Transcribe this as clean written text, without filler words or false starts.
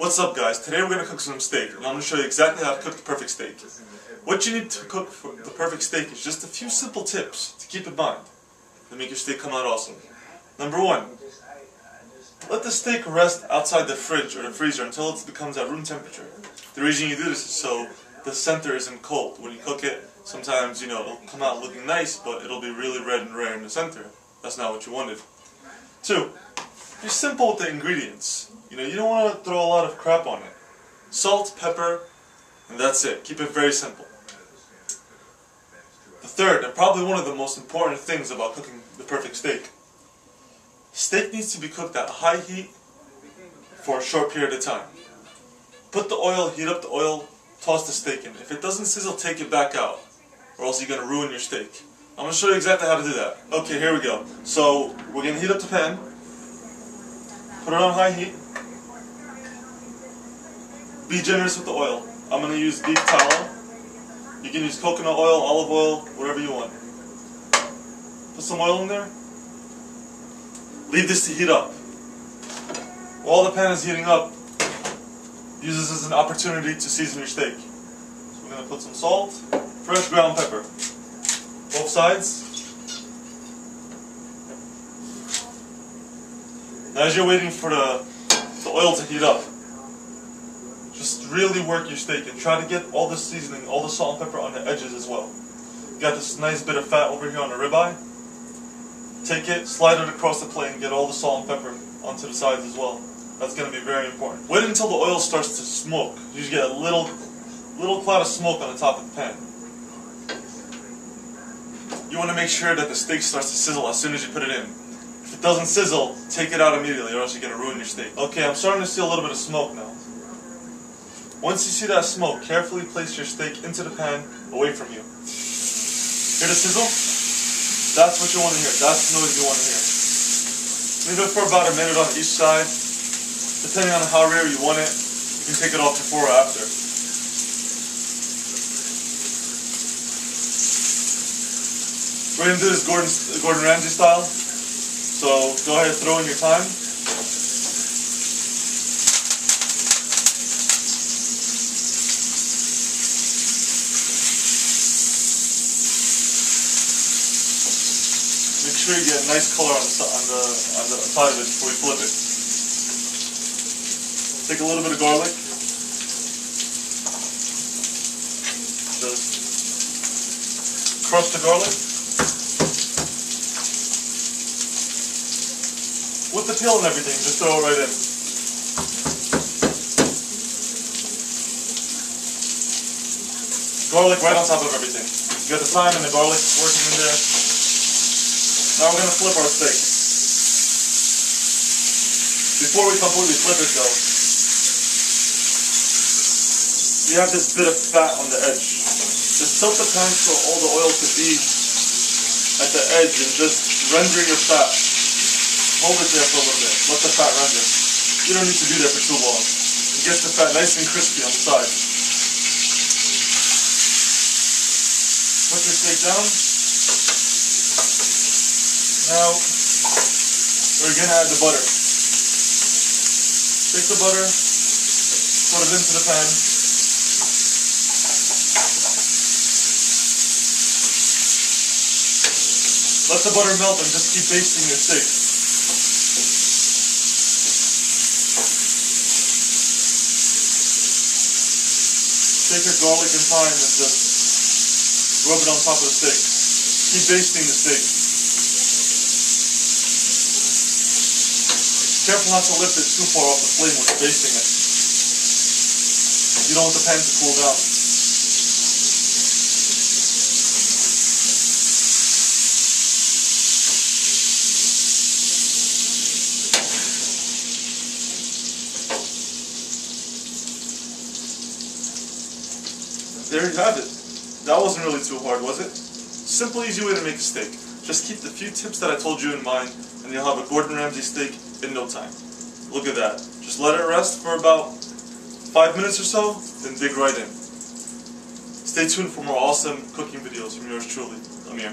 What's up guys, today we're going to cook some steak and I'm going to show you exactly how to cook the perfect steak. What you need to cook for the perfect steak is just a few simple tips to keep in mind to make your steak come out awesome. Number 1, let the steak rest outside the fridge or the freezer until it becomes at room temperature. The reason you do this is so the center isn't cold. When you cook it, sometimes it'll come out looking nice, but it'll be really red and rare in the center. That's not what you wanted. 2, be simple with the ingredients. You don't want to throw a lot of crap on it. Salt, pepper, and that's it. Keep it very simple. The third, and probably one of the most important things about cooking the perfect steak. Steak needs to be cooked at high heat for a short period of time. Put the oil, heat up the oil, toss the steak in. If it doesn't sizzle, take it back out, or else you're going to ruin your steak. I'm going to show you exactly how to do that. Okay, here we go. So, we're going to heat up the pan. Put it on high heat. Be generous with the oil. I'm going to use beef tallow. You can use coconut oil, olive oil, whatever you want. Put some oil in there. Leave this to heat up. While the pan is heating up, use this as an opportunity to season your steak. So we're going to put some salt, fresh ground pepper. Both sides. Now as you're waiting for the oil to heat up, just really work your steak and try to get all the seasoning, all the salt and pepper on the edges as well. You got this nice bit of fat over here on the ribeye. Take it, slide it across the plate and get all the salt and pepper onto the sides as well. That's going to be very important. Wait until the oil starts to smoke. You just get a little cloud of smoke on the top of the pan. You want to make sure that the steak starts to sizzle as soon as you put it in. If it doesn't sizzle, take it out immediately or else you're going to ruin your steak. Okay, I'm starting to see a little bit of smoke now. Once you see that smoke, carefully place your steak into the pan away from you. Hear the sizzle? That's what you want to hear. That's the noise you want to hear. Leave it for about a minute on each side. Depending on how rare you want it, you can take it off before or after. We're going to do this Gordon Ramsay style. So go ahead, throw in your thyme. Make sure you get a nice color on the side of it before you flip it. Take a little bit of garlic. Just crush the garlic. With the peel and everything, just throw it right in. Garlic right on top of everything. You got the thyme and the garlic working in there. Now we're going to flip our steak. Before we completely flip it though, you have this bit of fat on the edge. Just tilt the pan so all the oil could be at the edge and just render your fat. Hold it there for a little bit. Let the fat render. You don't need to do that for too long. It gets the fat nice and crispy on the side. Put your steak down. Now, we're going to add the butter. Take the butter, put it into the pan. Let the butter melt and just keep basting your steak. Take your garlic and thyme and just rub it on top of the steak. Keep basting the steak. Careful not to lift it too far off the flame when you're basting it. You don't want the pan to cool down. There you have it. That wasn't really too hard, was it? Simple, easy way to make a steak. Just keep the few tips that I told you in mind, and you'll have a Gordon Ramsay steak in no time. Look at that. Just let it rest for about 5 minutes or so, then dig right in. Stay tuned for more awesome cooking videos from yours truly, Amir.